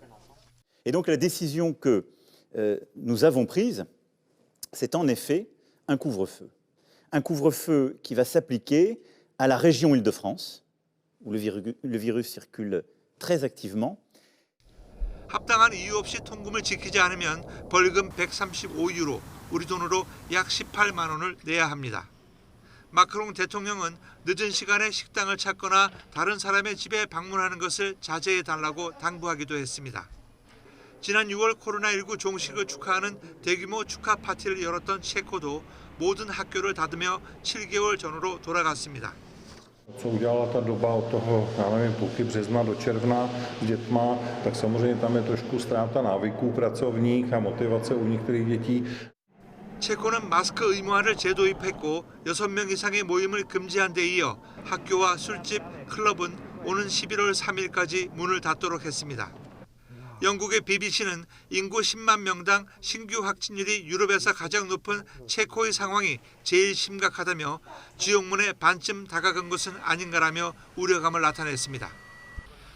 Et donc la décision que nous avons prise, c'est en effet un couvre-feu. Un couvre-feu qui va s'appliquer à la région Île-de-France, où le virus circule très activement.
합당한 이유 없이 통금을 지키지 않으면 벌금 135유로, 우리 돈으로 약 18만 원을 내야 합니다. 마크롱 대통령은 늦은 시간에 식당을 찾거나 다른 사람의 집에 방문하는 것을 자제해달라고 당부하기도 했습니다. 지난 6월 코로나19 종식을 축하하는 대규모 축하 파티를 열었던 체코도 모든 학교를 닫으며 7개월 전으로 돌아갔습니다.
Co udělala ta doba od toho, já nevím, půlky března do června s dětma, tak samozřejmě tam je trošku ztráta návyků pracovních a motivace u některých dětí.
체코는 마스크 의무화를 재도입했고 6명 이상의 모임을 금지한 데 이어 학교와 술집, 클럽은 오는 11월 3일까지 문을 닫도록 했습니다. 영국의 BBC는 인구 10만 명당 신규 확진율이 유럽에서 가장 높은 체코의 상황이 제일 심각하다며 지옥문에 반쯤 다가간 것은 아닌가라며 우려감을 나타냈습니다.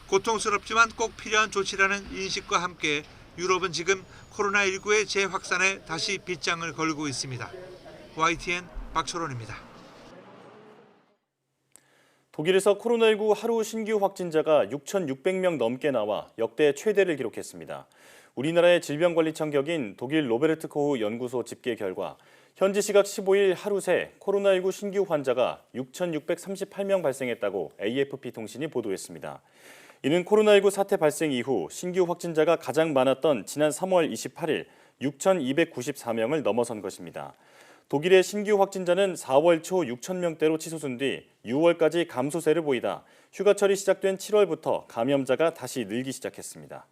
고통스럽지만 꼭 필요한 조치라는 인식과 함께 유럽은 지금 코로나19의 재확산에 다시 빗장을 걸고 있습니다. YTN 박철원입니다.
독일에서 코로나19 하루 신규 확진자가 6,600명 넘게 나와 역대 최대를 기록했습니다. 우리나라의 질병관리청 격인 독일 로베르트 코흐 연구소 집계 결과 현지 시각 15일 하루 새 코로나19 신규 환자가 6,638명 발생했다고 AFP 통신이 보도했습니다. 이는 코로나19 사태 발생 이후 신규 확진자가 가장 많았던 지난 3월 28일 6,294명을 넘어선 것입니다. 독일의 신규 확진자는 4월 초 6,000명대로 치솟은 뒤 6월까지 감소세를 보이다 휴가철이 시작된 7월부터 감염자가 다시 늘기 시작했습니다.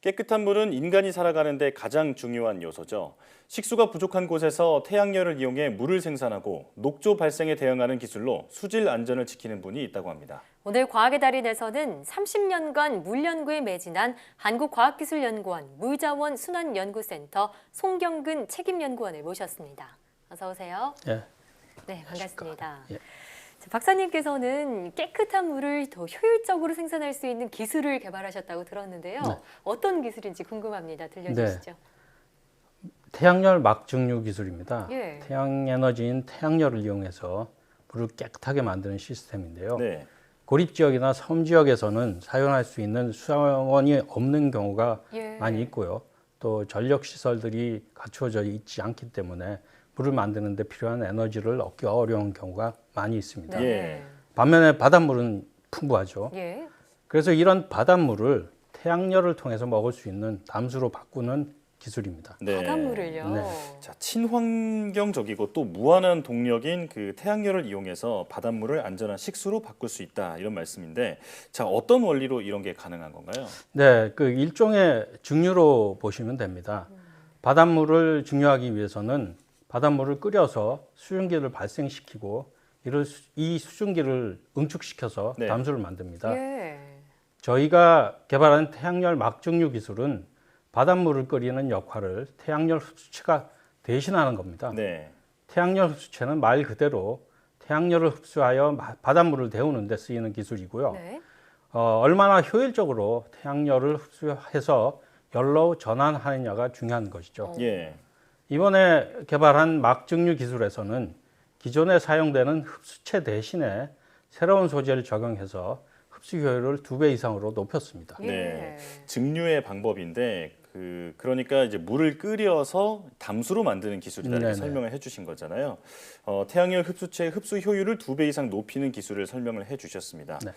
깨끗한 물은 인간이 살아가는 데 가장 중요한 요소죠. 식수가 부족한 곳에서 태양열을 이용해 물을 생산하고 녹조 발생에 대응하는 기술로 수질 안전을 지키는 분이 있다고 합니다.
오늘 과학의 달인에서는 30년간 물 연구에 매진한 한국과학기술연구원 물자원 순환연구센터 송경근 책임연구원을 모셨습니다. 어서 오세요. 네, 반갑습니다. 박사님께서는 깨끗한 물을 더 효율적으로 생산할 수 있는 기술을 개발하셨다고 들었는데요. 어떤 기술인지 궁금합니다. 들려주시죠.
태양열 막증류 기술입니다.
예.
태양에너지인 태양열을 이용해서 물을 깨끗하게 만드는 시스템인데요. 고립 지역이나 섬 지역에서는 사용할 수 있는 수자원이 없는 경우가 많이 있고요. 또 전력 시설들이 갖추어져 있지 않기 때문에 물을 만드는 데 필요한 에너지를 얻기 어려운 경우가 많이 있습니다. 반면에 바닷물은 풍부하죠. 그래서 이런 바닷물을 태양열을 통해서 먹을 수 있는 담수로 바꾸는 기술입니다.
네.
바닷물을요.
네.
자, 친환경적이고 또 무한한 동력인 그 태양열을 이용해서 바닷물을 안전한 식수로 바꿀 수 있다 이런 말씀인데, 자 어떤 원리로 이런 게 가능한 건가요?
네, 그 일종의 증류로 보시면 됩니다. 바닷물을 증류하기 위해서는 바닷물을 끓여서 수증기를 발생시키고 이 수증기를 응축시켜서
네.
담수를 만듭니다.
예.
저희가 개발한 태양열 막증류 기술은 바닷물을 끓이는 역할을 태양열 흡수체가 대신하는 겁니다.
네.
태양열 흡수체는 말 그대로 태양열을 흡수하여 바닷물을 데우는 데 쓰이는 기술이고요.
네.
얼마나 효율적으로 태양열을 흡수해서 열로 전환하느냐가 중요한 것이죠.
예.
이번에 개발한 막증류 기술에서는 기존에 사용되는 흡수체 대신에 새로운 소재를 적용해서 흡수 효율을 2배 이상으로 높였습니다.
네. 증류의 방법인데 그러니까 이제 물을 끓여서 담수로 만드는 기술이다 이렇게
네네.
설명을 해주신 거잖아요. 태양열 흡수체의 흡수 효율을 2배 이상 높이는 기술을 설명을 해주셨습니다.
네.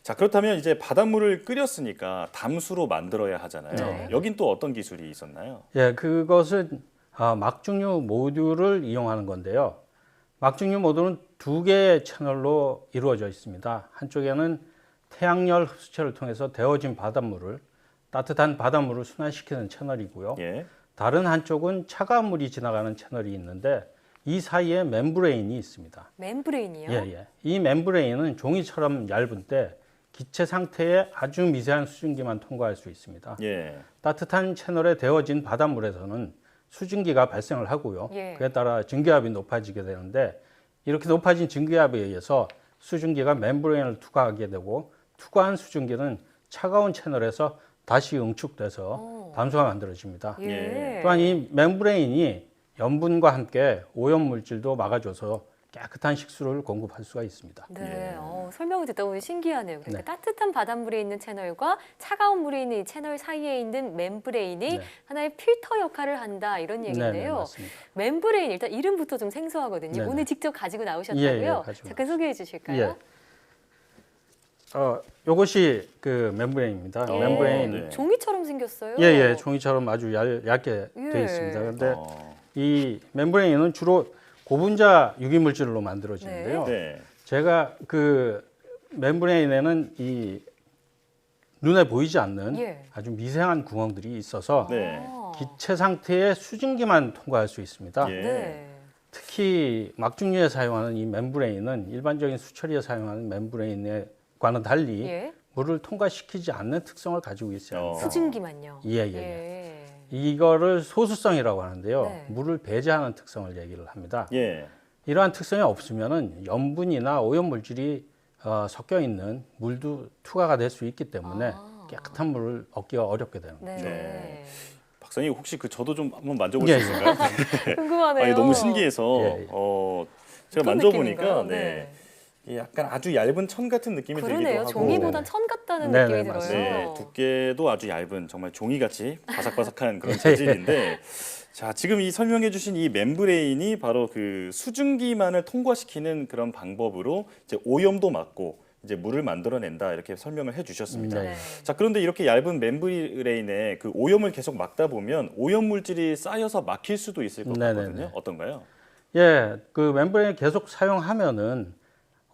자 그렇다면 이제 바닷물을 끓였으니까 담수로 만들어야 하잖아요.
네.
여긴 또 어떤 기술이 있었나요?
예, 그것은 막증류 모듈을 이용하는 건데요. 막증류 모듈은 2개의 채널로 이루어져 있습니다. 한쪽에는 태양열 흡수체를 통해서 데워진 바닷물을 따뜻한 바닷물을 순환시키는 채널이고요.
예.
다른 한쪽은 차가운 물이 지나가는 채널이 있는데 이 사이에 멤브레인이 있습니다.
멤브레인이요?
예. 이 멤브레인은 종이처럼 얇은 때 기체 상태의 아주 미세한 수증기만 통과할 수 있습니다.
예.
따뜻한 채널에 데워진 바닷물에서는 수증기가 발생을 하고요.
예.
그에 따라 증기압이 높아지게 되는데 이렇게 높아진 증기압에 의해서 수증기가 멤브레인을 투과하게 되고 투과한 수증기는 차가운 채널에서 다시 응축돼서 담수가 만들어집니다.
예.
또한 이 멤브레인이 염분과 함께 오염 물질도 막아줘서 깨끗한 식수를 공급할 수가 있습니다.
네, 설명을 듣다 보니 신기하네요. 그러니까
네.
따뜻한 바닷물에 있는 채널과 차가운 물에 있는 이 채널 사이에 있는 멤브레인이
네.
하나의 필터 역할을 한다 이런 얘기인데요.
네, 맞습니다.
멤브레인 일단 이름부터 좀 생소하거든요.
네, 네.
오늘 직접 가지고 나오셨다고요?
예, 가지고
잠깐 소개해 주실까요?
예. 요것이 그 멤브레인입니다. 멤브레인.
네.
종이처럼 생겼어요.
예, 종이처럼 아주 얇게
예.
되어 있습니다. 그런데 이 멤브레인은 주로 고분자 유기물질로 만들어지는데요.
네.
제가 그 멤브레인에는 이 눈에 보이지 않는
예.
아주 미세한 구멍들이 있어서
네.
기체 상태의 수증기만 통과할 수 있습니다.
예.
네.
특히 막증류에 사용하는 이 멤브레인은 일반적인 수처리에 사용하는 멤브레인과는 달리
예.
물을 통과시키지 않는 특성을 가지고 있어요. 합니다.
수증기만요.
예. 이거를 소수성이라고 하는데요.
네.
물을 배제하는 특성을 얘기를 합니다.
예.
이러한 특성이 없으면은 염분이나 오염 물질이 섞여 있는 물도 투과가 될 수 있기 때문에 깨끗한 물을 얻기가 어렵게 되는 거죠.
네. 박사님 혹시 저도 좀 한번 만져볼 수
예.
있을까요?
궁금하네요.
아니, 너무 신기해서
예.
제가
어떤
만져보니까
느낌인가요?
네. 이게 약간 아주 얇은 천 같은 느낌이 들기도
그러네요.
하고
종이보단 천 같다는
네,
느낌이
네,
들어요.
네, 두께도 아주 얇은 정말 종이같이 바삭바삭한 그런 재질인데 자 지금 이 설명해 주신 이 멤브레인이 바로 그 수증기만을 통과시키는 그런 방법으로 이제 오염도 막고 이제 물을 만들어낸다 이렇게 설명을 해주셨습니다.
네.
자 그런데 이렇게 얇은 멤브레인에 그 오염을 계속 막다 보면 오염 물질이 쌓여서 막힐 수도 있을 것
네네네.
같거든요. 어떤가요?
예, 그 멤브레인 계속 사용하면은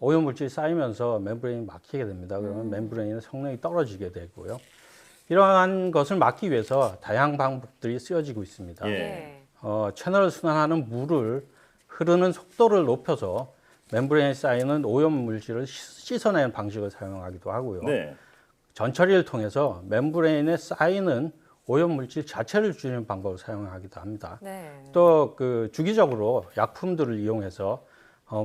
오염 물질이 쌓이면서 멤브레인이 막히게 됩니다. 그러면 멤브레인의 성능이 떨어지게 되고요. 이러한 것을 막기 위해서 다양한 방법들이 쓰여지고 있습니다.
예.
채널을 순환하는 물을 흐르는 속도를 높여서 멤브레인에 쌓이는 오염 물질을 씻어내는 방식을 사용하기도 하고요.
네.
전처리를 통해서 멤브레인에 쌓이는 오염 물질 자체를 줄이는 방법을 사용하기도 합니다.
네.
또 그 주기적으로 약품들을 이용해서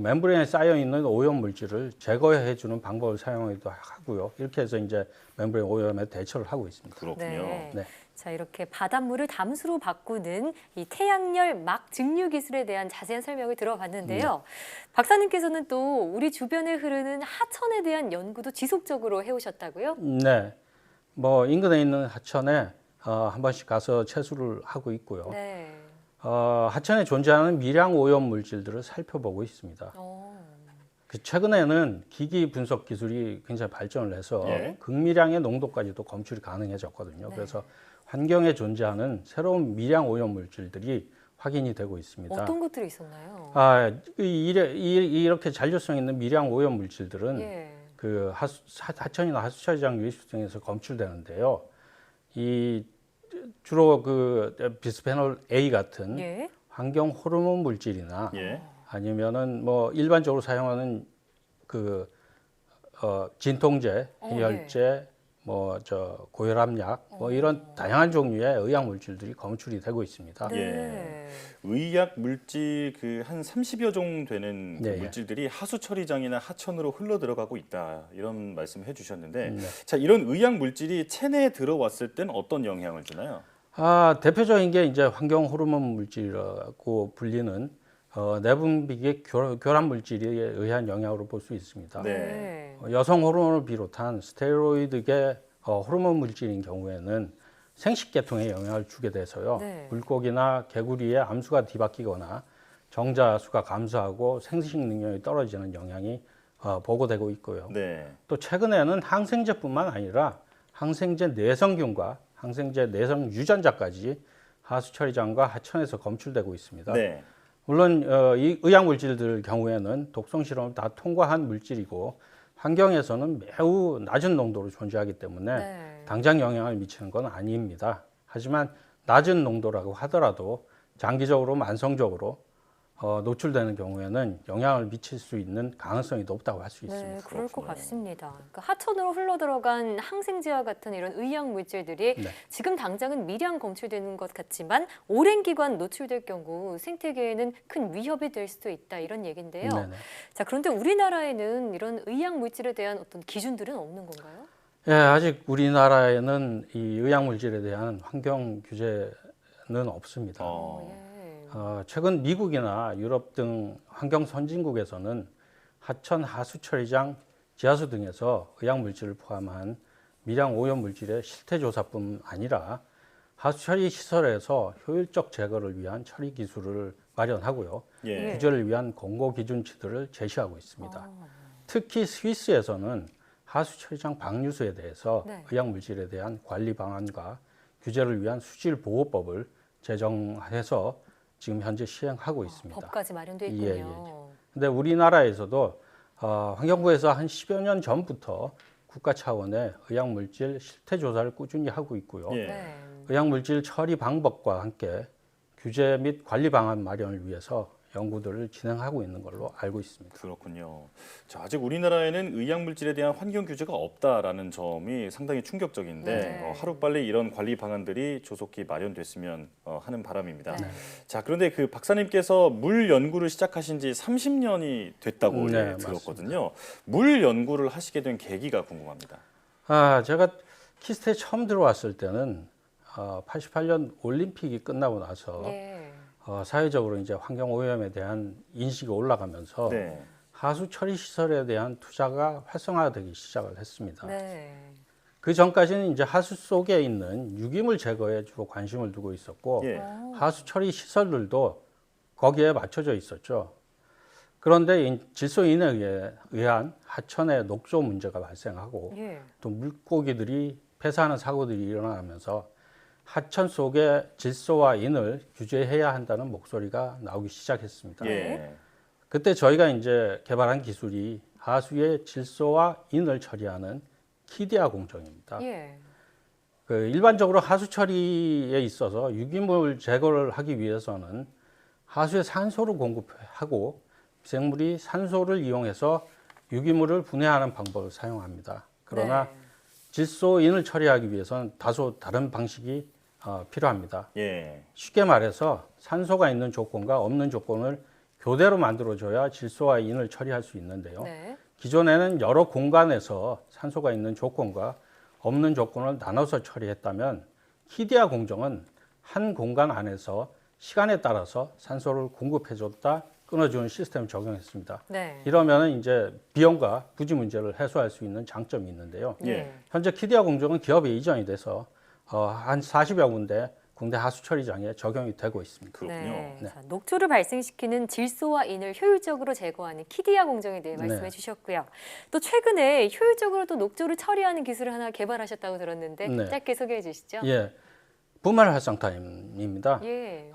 멤브레인에 쌓여 있는 오염 물질을 제거해 주는 방법을 사용하기도 하고요. 이렇게 해서 이제 멤브레인 오염에 대처를 하고 있습니다.
그렇군요.
네.
자, 이렇게 바닷물을 담수로 바꾸는 이 태양열 막 증류 기술에 대한 자세한 설명을 들어봤는데요. 박사님께서는 또 우리 주변에 흐르는 하천에 대한 연구도 지속적으로 해오셨다고요?
네. 뭐 인근에 있는 하천에 한 번씩 가서 채수를 하고 있고요.
네.
하천에 존재하는 미량 오염 물질들을 살펴보고 있습니다. 최근에는 기기 분석 기술이 굉장히 발전을 해서
예.
극미량의 농도까지도 검출이 가능해졌거든요.
네.
그래서 환경에 존재하는 새로운 미량 오염 물질들이 확인이 되고 있습니다.
어떤 것들이 있었나요?
이렇게 잔류성 있는 미량 오염 물질들은
예.
그 하천이나 하수처리장 유해수 등에서 검출되는데요. 주로 그 비스페놀 A 같은
예.
환경 호르몬 물질이나
예.
아니면은 뭐 일반적으로 사용하는 그 진통제, 해열제, 고혈압약, 이런 다양한 종류의 의약 물질들이 검출이 되고 있습니다.
예. 의약 물질 그 한 30여 종 되는 그
네.
물질들이 하수 처리장이나 하천으로 흘러 들어가고 있다. 이런 말씀을 해 주셨는데
네.
자, 이런 의약 물질이 체내에 들어왔을 때는 어떤 영향을 주나요?
대표적인 게 이제 환경 호르몬 물질이라고 불리는 내분비계 교란 물질에 의한 영향으로 볼 수 있습니다.
네.
여성 호르몬을 비롯한 스테로이드계 호르몬 물질인 경우에는 생식계통에 영향을 주게 돼서요.
네.
물고기나 개구리의 암수가 뒤바뀌거나 정자수가 감소하고 생식 능력이 떨어지는 영향이 보고되고 있고요.
네.
또 최근에는 항생제뿐만 아니라 항생제 내성균과 항생제 내성 유전자까지 하수처리장과 하천에서 검출되고 있습니다.
네.
물론 이 의약 물질들 경우에는 독성 실험을 다 통과한 물질이고 환경에서는 매우 낮은 농도로 존재하기 때문에
네.
당장 영향을 미치는 건 아닙니다. 하지만 낮은 농도라고 하더라도 장기적으로 만성적으로 노출되는 경우에는 영향을 미칠 수 있는 가능성이 높다고 할 수 있습니다.
네, 그럴 것 같습니다. 그러니까 하천으로 흘러들어간 항생제와 같은 이런 의약 물질들이
네.
지금 당장은 미량 검출되는 것 같지만 오랜 기간 노출될 경우 생태계에는 큰 위협이 될 수도 있다 이런 얘기인데요.
네네.
자, 그런데 우리나라에는 이런 의약 물질에 대한 어떤 기준들은 없는 건가요?
예, 아직 우리나라에는 이 의약 물질에 대한 환경 규제는 없습니다. 최근 미국이나 유럽 등 환경 선진국에서는 하천, 하수처리장, 지하수 등에서 의약 물질을 포함한 미량 오염 물질의 실태 조사뿐 아니라 하수처리 시설에서 효율적 제거를 위한 처리 기술을 마련하고요.
예.
규제를 위한 공고 기준치들을 제시하고 있습니다. 특히 스위스에서는 하수처리장 방류수에 대해서
네.
의약 물질에 대한 관리 방안과 규제를 위한 수질 보호법을 제정해서 지금 현재 시행하고 있습니다.
법까지 마련돼 있군요.
근데 우리나라에서도 환경부에서 한 10여 년 전부터 국가 차원의 의약 물질 실태 조사를 꾸준히 하고 있고요.
예.
네.
의약 물질 처리 방법과 함께 규제 및 관리 방안 마련을 위해서 연구들을 진행하고 있는 걸로 알고 있습니다.
그렇군요. 자, 아직 우리나라에는 의약 물질에 대한 환경 규제가 없다라는 점이 상당히 충격적인데
네.
하루빨리 이런 관리 방안들이 조속히 마련됐으면 하는 바람입니다.
네.
자, 그런데 그 박사님께서 물 연구를 시작하신 지 30년이 됐다고
네,
들었거든요. 물 연구를 하시게 된 계기가 궁금합니다.
제가 키스트에 처음 들어왔을 때는 88년 올림픽이 끝나고 나서
예.
사회적으로 이제 환경 오염에 대한 인식이 올라가면서
네.
하수 처리 시설에 대한 투자가 활성화되기 시작을 했습니다.
네.
그 전까지는 이제 하수 속에 있는 유기물 제거에 주로 관심을 두고 있었고
예.
하수 처리 시설들도 거기에 맞춰져 있었죠. 그런데 질소인에 의한 하천의 녹조 문제가 발생하고
예.
또 물고기들이 폐사하는 사고들이 일어나면서 하천 속의 질소와 인을 규제해야 한다는 목소리가 나오기 시작했습니다.
예.
그때 저희가 이제 개발한 기술이 하수의 질소와 인을 처리하는 키디아 공정입니다.
예.
일반적으로 하수 처리에 있어서 유기물 제거를 하기 위해서는 하수에 산소를 공급하고 미생물이 산소를 이용해서 유기물을 분해하는 방법을 사용합니다. 그러나
네.
질소인을 처리하기 위해서는 다소 다른 방식이 필요합니다.
예.
쉽게 말해서 산소가 있는 조건과 없는 조건을 교대로 만들어줘야 질소와 인을 처리할 수 있는데요.
네.
기존에는 여러 공간에서 산소가 있는 조건과 없는 조건을 나눠서 처리했다면 키디아 공정은 한 공간 안에서 시간에 따라서 산소를 공급해줬다 끊어주는 시스템을 적용했습니다.
네.
이러면 이제 비용과 부지 문제를 해소할 수 있는 장점이 있는데요.
예.
현재 키디아 공정은 기업에 이전이 돼서 한 40여 군데 공대 하수처리장에 적용이 되고 있습니다.
네. 자, 녹조를 발생시키는 질소와 인을 효율적으로 제거하는 키디아 공정에 대해 말씀해
네.
주셨고요. 또 최근에 효율적으로 또 녹조를 처리하는 기술을 하나 개발하셨다고 들었는데
네.
짧게 소개해 주시죠.
예, 분말 활성탄입니다.
예.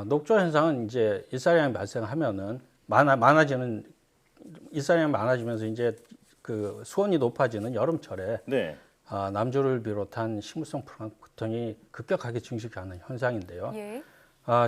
녹조 현상은 이제 일사량이 발생하면은 많아지는 일사량이 많아지면서 이제 그 수온이 높아지는 여름철에
네.
남조를 비롯한 식물성 플랑크톤이 급격하게 증식하는 현상인데요.
예.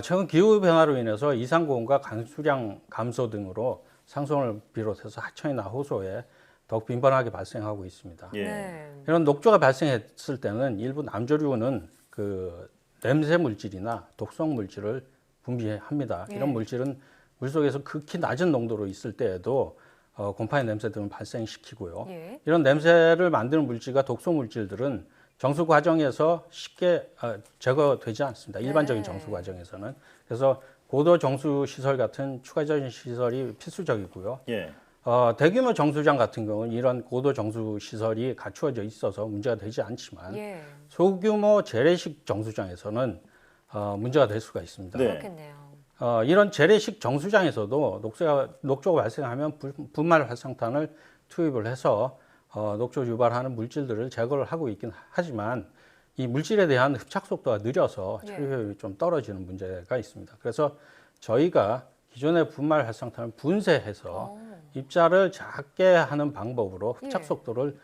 최근 기후 변화로 인해서 이상고온과 강수량 감소 등으로 상송을 비롯해서 하천이나 호수에 더욱 빈번하게 발생하고 있습니다.
예.
이런 녹조가 발생했을 때는 일부 남조류는 그 냄새 물질이나 독성 물질을 분비합니다.
예.
이런 물질은 물속에서 극히 낮은 농도로 있을 때에도 곰팡이 냄새 등을 발생시키고요.
예.
이런 냄새를 만드는 물질과 독소 물질들은 정수 과정에서 쉽게 제거되지 않습니다. 일반적인 정수 과정에서는. 그래서 고도 정수 시설 같은 추가적인 시설이 필수적이고요.
예.
대규모 정수장 같은 경우는 이런 고도 정수 시설이 갖추어져 있어서 문제가 되지 않지만
예.
소규모 재래식 정수장에서는 문제가 될 수가 있습니다.
네.
그렇겠네요.
이런 재래식 정수장에서도 녹조가 발생하면 분말 활성탄을 투입을 해서 녹조 유발하는 물질들을 제거를 하고 있긴 하지만 이 물질에 대한 흡착 속도가 느려서 처리 효율이 좀 떨어지는 문제가 있습니다. 그래서 저희가 기존의 분말 활성탄을 분쇄해서 입자를 작게 하는 방법으로 흡착 속도를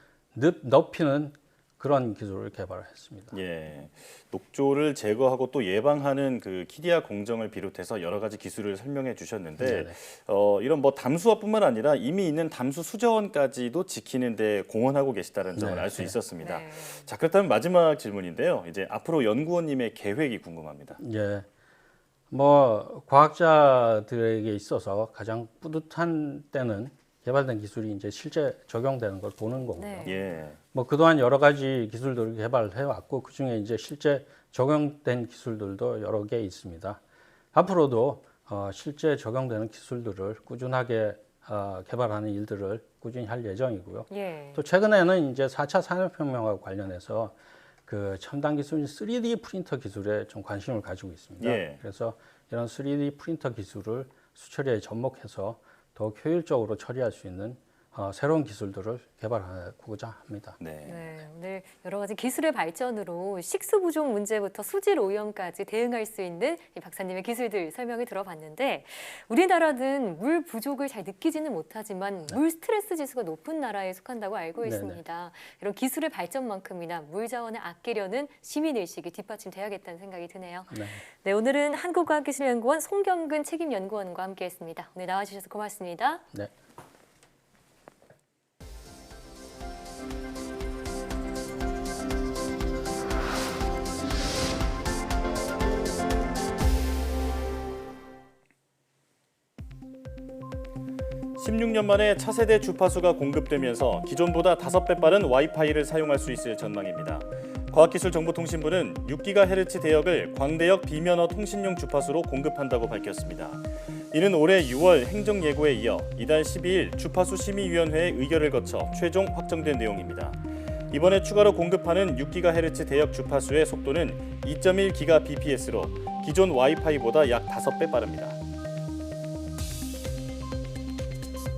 높이는 그런 기술을 개발했습니다.
예, 녹조를 제거하고 또 예방하는 그 키디아 공정을 비롯해서 여러 가지 기술을 설명해 주셨는데
네네.
이런 뭐 담수화뿐만 아니라 이미 있는 담수 수자원까지도 지키는 데 공헌하고 계시다는 점을 알 수 있었습니다.
네.
자, 그렇다면 마지막 질문인데요. 이제 앞으로 연구원님의 계획이 궁금합니다.
예. 뭐 과학자들에게 있어서 가장 뿌듯한 때는 개발된 기술이 이제 실제 적용되는 걸 보는 거고요.
네.
예.
뭐 그동안 여러 가지 기술들을 개발해 왔고 그 중에 이제 실제 적용된 기술들도 여러 개 있습니다. 앞으로도 실제 적용되는 기술들을 꾸준하게 개발하는 일들을 꾸준히 할 예정이고요.
예.
또 최근에는 이제 4차 산업혁명과 관련해서 그 첨단 기술인 3D 프린터 기술에 좀 관심을 가지고 있습니다.
예.
그래서 이런 3D 프린터 기술을 수처리에 접목해서 더욱 효율적으로 처리할 수 있는 새로운 기술들을 개발하고자 합니다.
네, 오늘 여러 가지 기술의 발전으로 식수 부족 문제부터 수질 오염까지 대응할 수 있는 이 박사님의 기술들 설명을 들어봤는데 우리나라는 물 부족을 잘 느끼지는 못하지만 물 스트레스 지수가 높은 나라에 속한다고 알고 있습니다. 이런 기술의 발전만큼이나 물 자원을 아끼려는 시민의식이 뒷받침돼야겠다는 생각이 드네요. 네, 오늘은 한국과학기술연구원 송경근 책임연구원과 함께했습니다. 오늘 나와주셔서 고맙습니다.
네.
(16년) 만에 차세대 주파수가 공급되면서 기존보다 5배 빠른 와이파이를 사용할 수 있을 전망입니다. 과학기술정보통신부는 6GHz 대역을 광대역 비면허 통신용 주파수로 공급한다고 밝혔습니다. 이는 올해 6월 행정예고에 이어 이달 12일 주파수 심의위원회의 의결을 거쳐 최종 확정된 내용입니다. 이번에 추가로 공급하는 6GHz 대역 주파수의 속도는 2.1GBps로 기존 와이파이보다 약 5배 빠릅니다.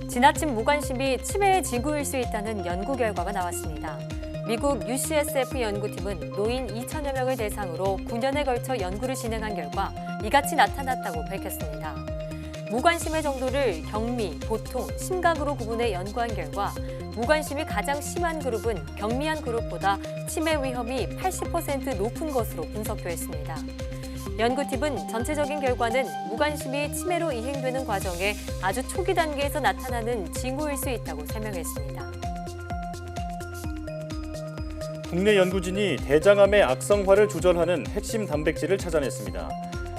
지나친 무관심이 치매의 징후일 수 있다는 연구 결과가 나왔습니다. 미국 UCSF 연구팀은 노인 2천여 명을 대상으로 9년에 걸쳐 연구를 진행한 결과 이같이 나타났다고 밝혔습니다. 무관심의 정도를 경미, 보통, 심각으로 구분해 연구한 결과 무관심이 가장 심한 그룹은 경미한 그룹보다 치매 위험이 80% 높은 것으로 분석됐습니다. 연구팀은 전체적인 결과는 무관심이 치매로 이행되는 과정에 아주 초기 단계에서 나타나는 징후일 수 있다고 설명했습니다.
국내 연구진이 대장암의 악성화를 조절하는 핵심 단백질을 찾아냈습니다.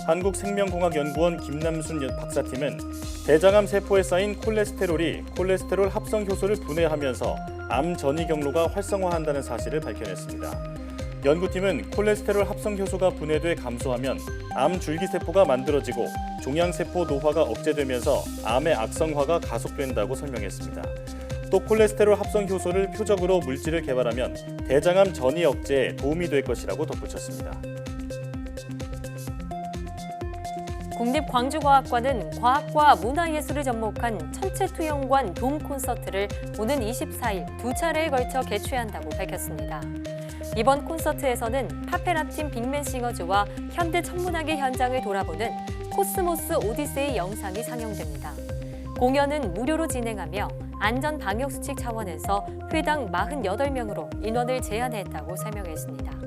한국생명공학연구원 김남순 박사팀은 대장암 세포에 쌓인 콜레스테롤이 콜레스테롤 합성 효소를 분해하면서 암 전이 경로가 활성화한다는 사실을 밝혀냈습니다. 연구팀은 콜레스테롤 합성 효소가 분해돼 감소하면 암 줄기세포가 만들어지고 종양세포 노화가 억제되면서 암의 악성화가 가속된다고 설명했습니다. 또 콜레스테롤 합성 효소를 표적으로 물질을 개발하면 대장암 전이 억제에 도움이 될 것이라고 덧붙였습니다.
국립광주과학관은 과학과 문화예술을 접목한 천체투영관 돔 콘서트를 오는 24일 2차례에 걸쳐 개최한다고 밝혔습니다. 이번 콘서트에서는 파페라팀 빅맨싱어즈와 현대 천문학의 현장을 돌아보는 코스모스 오디세이 영상이 상영됩니다. 공연은 무료로 진행하며 안전 방역 수칙 차원에서 회당 48명으로 인원을 제한했다고 설명했습니다.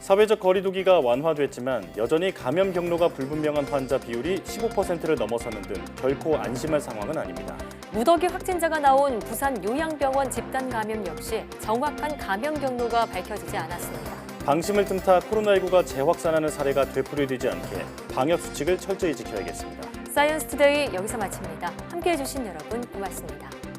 사회적 거리두기가 완화됐지만 여전히 감염 경로가 불분명한 환자 비율이 15%를 넘어서는 등 결코 안심할 상황은 아닙니다.
무더기 확진자가 나온 부산 요양병원 집단 감염 역시 정확한 감염 경로가 밝혀지지 않았습니다.
방심을 틈타 코로나19가 재확산하는 사례가 되풀이되지 않게 방역 수칙을 철저히 지켜야겠습니다.
사이언스 투데이 여기서 마칩니다. 함께해 주신 여러분 고맙습니다.